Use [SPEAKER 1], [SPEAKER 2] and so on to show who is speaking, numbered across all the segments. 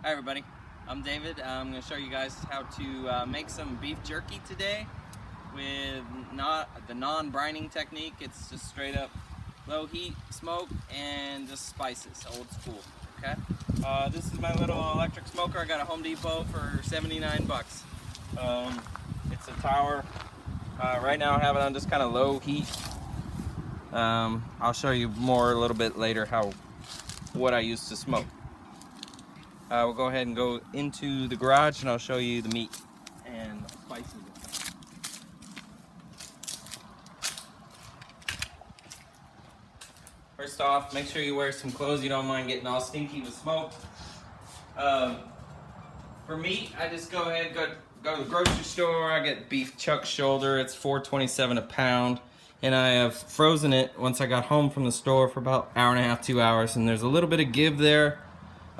[SPEAKER 1] Hi everybody, I'm David. I'm going to show you guys how to make some beef jerky today with the non-brining technique. It's just straight up low heat smoke and just spices, old school. Okay. This is my little electric smoker. I got a Home Depot for 79 bucks. It's a tower. Right now I have it on just kind of low heat. I'll show you more a little bit later what I use to smoke. We'll go ahead and go into the garage and I'll show you the meat and the spices. First off, make sure you wear some clothes you don't mind getting all stinky with smoke. For meat, I just go ahead, go to the grocery store. I get beef chuck shoulder. It's $4.27 a pound. And I have frozen it once I got home from the store for about an hour and a half, 2 hours. And there's a little bit of give there.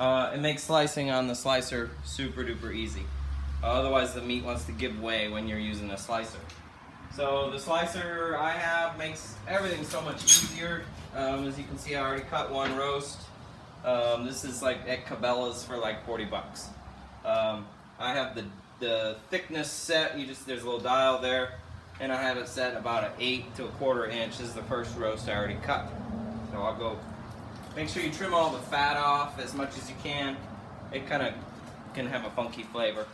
[SPEAKER 1] It makes slicing on the slicer super duper easy. Otherwise the meat wants to give way when you're using a slicer. So the slicer I have makes everything so much easier. As you can see, I already cut one roast. This is like at Cabela's for like 40 bucks. I have the thickness set. There's a little dial there, and I have it set about an 1/8 to 1/4 inch. This is the first roast I already cut. So I'll go. Make sure you trim all the fat off as much as you can. It kind of can have a funky flavor.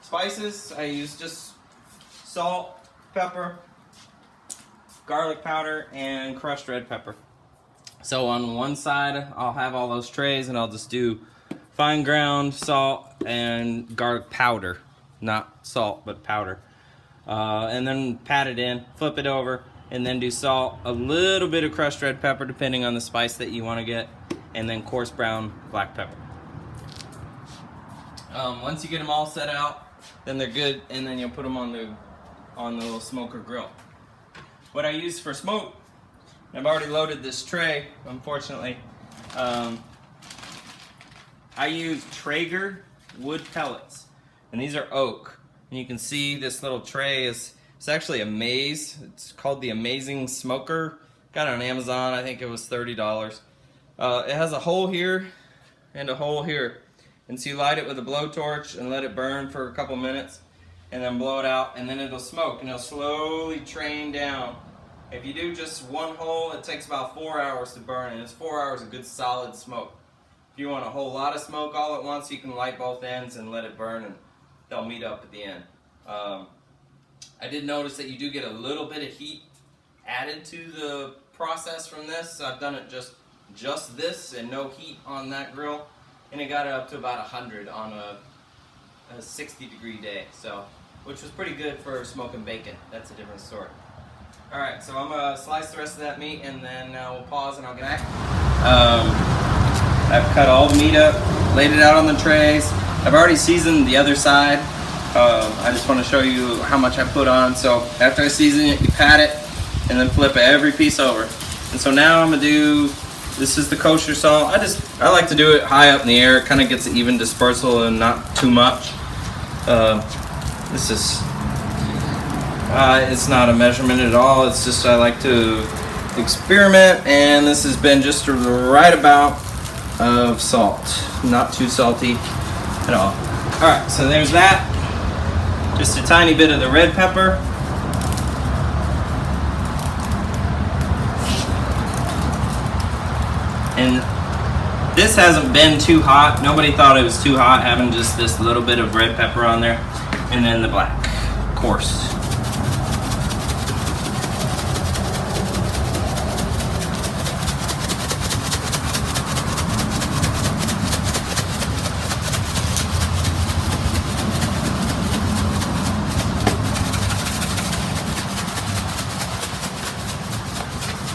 [SPEAKER 1] Spices, I use just salt, pepper, garlic powder, and crushed red pepper. So on one side, I'll have all those trays and I'll just do fine ground salt and garlic powder. Not salt, but powder. And then pat it in, flip it over, and then do salt, a little bit of crushed red pepper depending on the spice that you want to get, and then coarse brown black pepper. Once you get them all set out, then they're good, and then you'll put them on the little smoker grill. What I use for smoke, I've already loaded this tray, unfortunately. I use Traeger wood pellets, and these are oak. And you can see this little tray it's actually a maze. It's called the Amazing Smoker. Got it on Amazon. I think it was $30. It has a hole here and a hole here. And so you light it with a blowtorch and let it burn for a couple minutes, and then blow it out, and then it'll smoke, and it'll slowly train down. If you do just one hole, it takes about 4 hours to burn, and it's 4 hours of good solid smoke. If you want a whole lot of smoke all at once, you can light both ends and let it burn, and they'll meet up at the end. I did notice that you do get a little bit of heat added to the process from this. I've done it just this and no heat on that grill, and it got it up to about 100 on a 60-degree day, so which was pretty good for smoking bacon. That's a different story. All right, so I'm gonna slice the rest of that meat, and then we'll pause and I'll get back. I've cut all the meat up, laid it out on the trays. I've already seasoned the other side. I just want to show you how much I put on. So after I season it, you pat it and then flip every piece over. And so now I'm gonna do, this is the kosher salt. I like to do it high up in the air. It kind of gets even dispersal and not too much. This is, it's not a measurement at all. It's just I like to experiment, and this has been just the right amount of salt, not too salty at all. All right, so there's that. Just a tiny bit of the red pepper. And this hasn't been too hot. Nobody thought it was too hot having just this little bit of red pepper on there. And then the black, of course.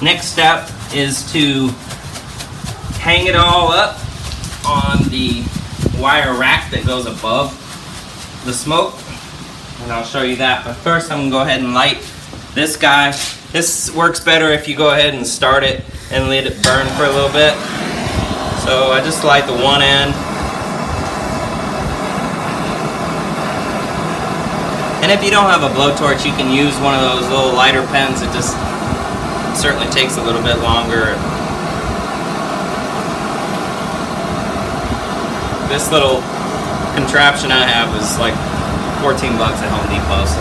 [SPEAKER 1] Next step is to hang it all up on the wire rack that goes above the smoke, and I'll show you that. But first I'm gonna go ahead and light this guy. This works better if you go ahead and start it and let it burn for a little bit. So I just light the one end. And if you don't have a blowtorch, you can use one of those little lighter pens. It just certainly takes a little bit longer. This little contraption I have is like 14 bucks at Home Depot. So,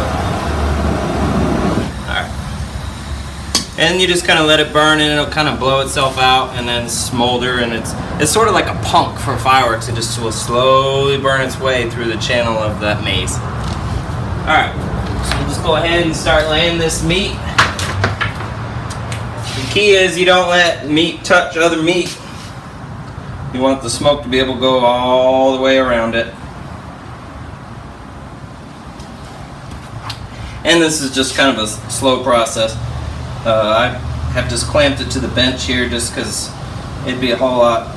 [SPEAKER 1] all right. And you just kind of let it burn, and it'll kind of blow itself out and then smolder, and it's sort of like a punk for fireworks. It just will slowly burn its way through the channel of that mace. All right, so we'll just go ahead and start laying this meat. The key is you don't let meat touch other meat. You want the smoke to be able to go all the way around it. And this is just kind of a slow process. I have just clamped it to the bench here just because it'd be a whole lot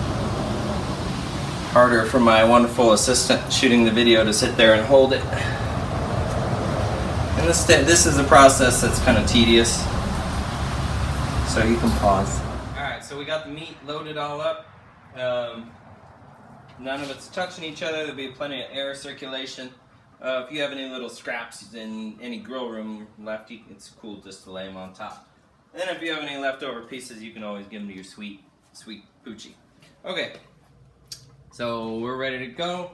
[SPEAKER 1] harder for my wonderful assistant shooting the video to sit there and hold it. And this is a process that's kind of tedious, so you can pause. Alright, so we got the meat loaded all up. None of it's touching each other. There'll be plenty of air circulation. If you have any little scraps in any grill room left, it's cool just to lay them on top. And then if you have any leftover pieces, you can always give them to your sweet poochie. Okay, so we're ready to go.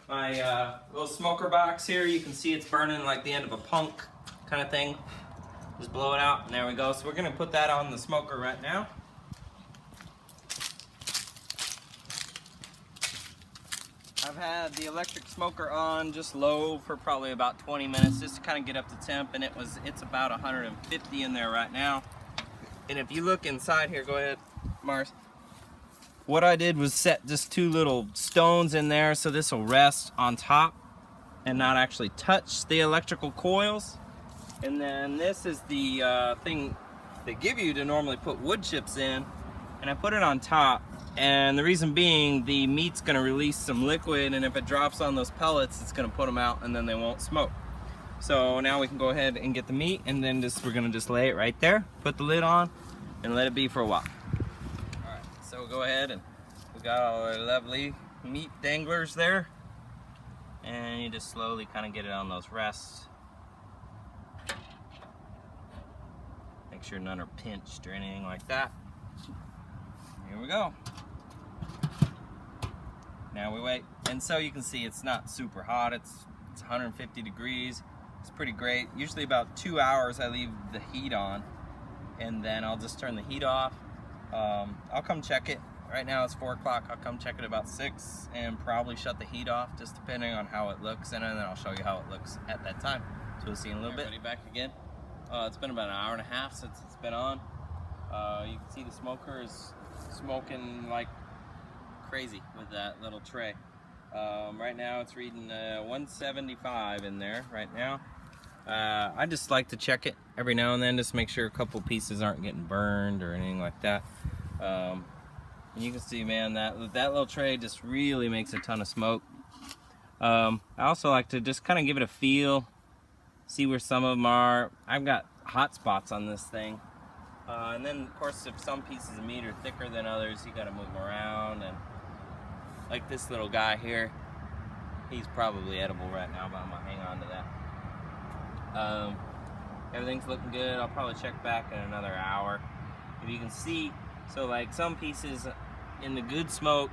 [SPEAKER 1] My little smoker box here, you can see it's burning like the end of a punk kind of thing. Just blow it out, and there we go. So we're gonna put that on the smoker right now. I've had the electric smoker on just low for probably about 20 minutes just to kind of get up the temp, and it's about 150 in there right now. And if you look inside here, go ahead, Mars. What I did was set just 2 little stones in there so this will rest on top and not actually touch the electrical coils. And then this is the thing they give you to normally put wood chips in, and I put it on top. And the reason being, the meat's going to release some liquid, and if it drops on those pellets, it's going to put them out and then they won't smoke. So now we can go ahead and get the meat, and then we're going to just lay it right there, put the lid on, and let it be for a while. Alright, so we'll go ahead, and we got all our lovely meat danglers there, and you just slowly kind of get it on those rests. Make sure none are pinched or anything like that. Here we go. Now we wait. And so you can see it's not super hot. It's 150 degrees. It's pretty great. Usually about 2 hours I leave the heat on, and then I'll just turn the heat off. I'll come check it. Right now it's 4 o'clock. I'll come check it about 6 and probably shut the heat off, just depending on how it looks, and then I'll show you how it looks at that time. So we'll see in a little bit. Back again. It's been about an hour and a half since it's been on. You can see the smoker is smoking like crazy with that little tray. Right now it's reading 175 in there right now. I just like to check it every now and then, just make sure a couple pieces aren't getting burned or anything like that. And you can see, man, that little tray just really makes a ton of smoke. I also like to just kind of give it a feel, see where some of them are. I've got hot spots on this thing. And then, of course, if some pieces of meat are thicker than others, you got to move them around. And like this little guy here, he's probably edible right now, but I'm going to hang on to that. Everything's looking good. I'll probably check back in another hour. If you can see, so like some pieces in the good smoke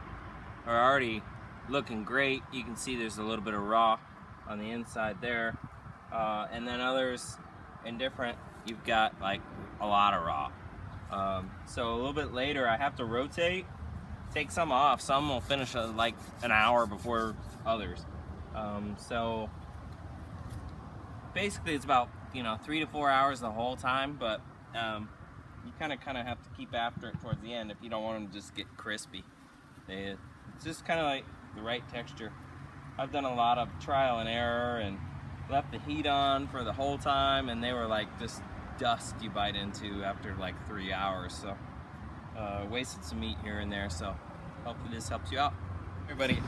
[SPEAKER 1] are already looking great. You can see there's a little bit of raw on the inside there. And then others, indifferent, you've got like a lot of raw. So a little bit later I have to rotate, take some off. Some will finish like an hour before others. So basically it's about 3 to 4 hours the whole time, but you kind of have to keep after it towards the end if you don't want them to just get crispy. It's just kind of like the right texture. I've done a lot of trial and error and left the heat on for the whole time, and they were like just dust you bite into after like 3 hours. So wasted some meat here and there, so hopefully this helps you out, everybody.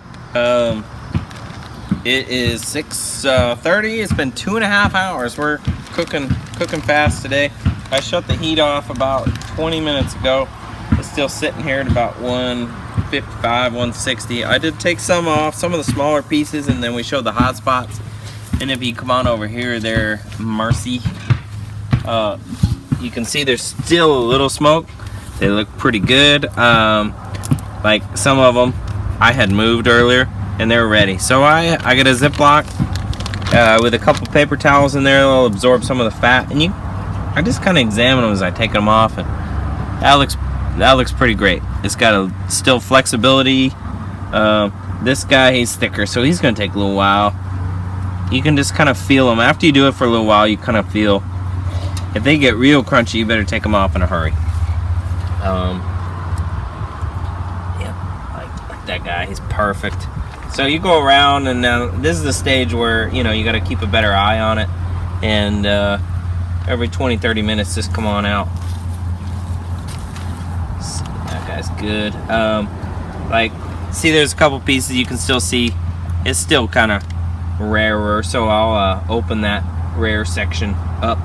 [SPEAKER 1] It is 6:30. It's been 2.5 hours. We're cooking fast today. I shut the heat off about 20 minutes ago. It's still sitting here at about 155, 160. I did take some off, some of the smaller pieces, and then we showed the hot spots. And if you come on over here there, Marcy, you can see there's still a little smoke. They look pretty good. Like some of them I had moved earlier, and they're ready. So I get a Ziploc with a couple paper towels in there. They'll absorb some of the fat, and I just kind of examine them as I take them off, and that looks pretty great. It's got still flexibility. This guy, he's thicker, so he's gonna take a little while. You can just kind of feel them after you do it for a little while. You kind of feel if they get real crunchy, you better take them off in a hurry. Yeah, like that guy, he's perfect. So you go around, and now this is the stage where you got to keep a better eye on it, and every 20-30 minutes just come on out. That guy's good. See, there's a couple pieces you can still see. It's still kind of rarer, so I'll open that rare section up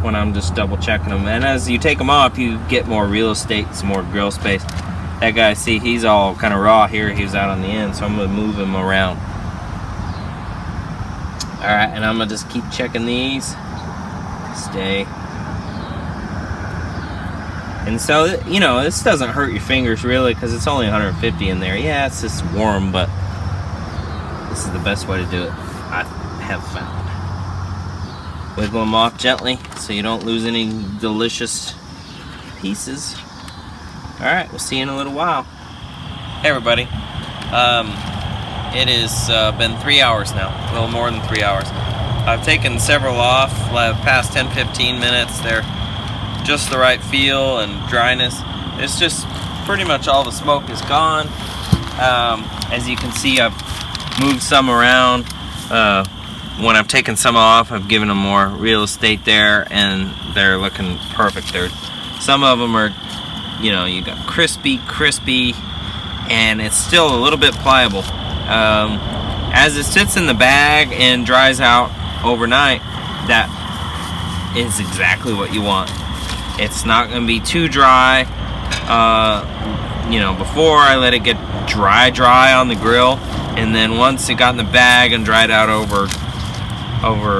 [SPEAKER 1] when I'm just double checking them. And as you take them off, you get more real estate, some more grill space. That guy, see, he's all kind of raw here. He was out on the end, so I'm gonna move him around. All right, and I'm gonna just keep checking these. Stay. And so, this doesn't hurt your fingers really, because it's only 150 in there. Yeah, it's just warm, but this is the best way to do it, I have found. Wiggle them off gently so you don't lose any delicious pieces. All right, we'll see you in a little while. Hey everybody. It has been 3 hours now, a little more than 3 hours. I've taken several off, past 10-15 minutes. They're just the right feel and dryness. It's just pretty much all the smoke is gone. As you can see, I've moved some around. When I've taken some off, I've given them more real estate there, and they're looking perfect. Some of them are, you got crispy, and it's still a little bit pliable. As it sits in the bag and dries out overnight, that is exactly what you want. It's not going to be too dry. Before I let it get dry on the grill, and then once it got in the bag and dried out over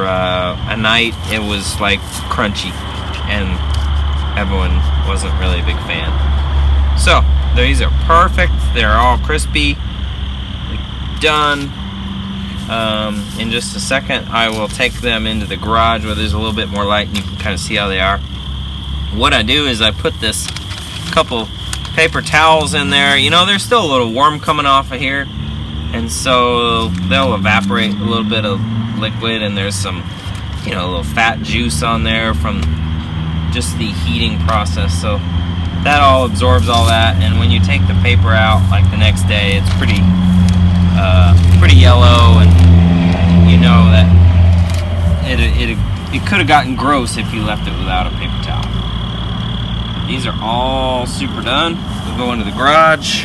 [SPEAKER 1] a night, it was like crunchy, and everyone wasn't really a big fan. So these are perfect. They're all crispy, done. In just a second, I will take them into the garage where there's a little bit more light, and you can kind of see how they are. What I do is I put this couple paper towels in there. There's still a little warm coming off of here, and so they'll evaporate a little bit of liquid, and there's some a little fat juice on there from just the heating process, so that all absorbs all that. And when you take the paper out, like the next day, it's pretty yellow, and that it could have gotten gross if you left it without a paper towel. These are all super done. We'll go into the garage.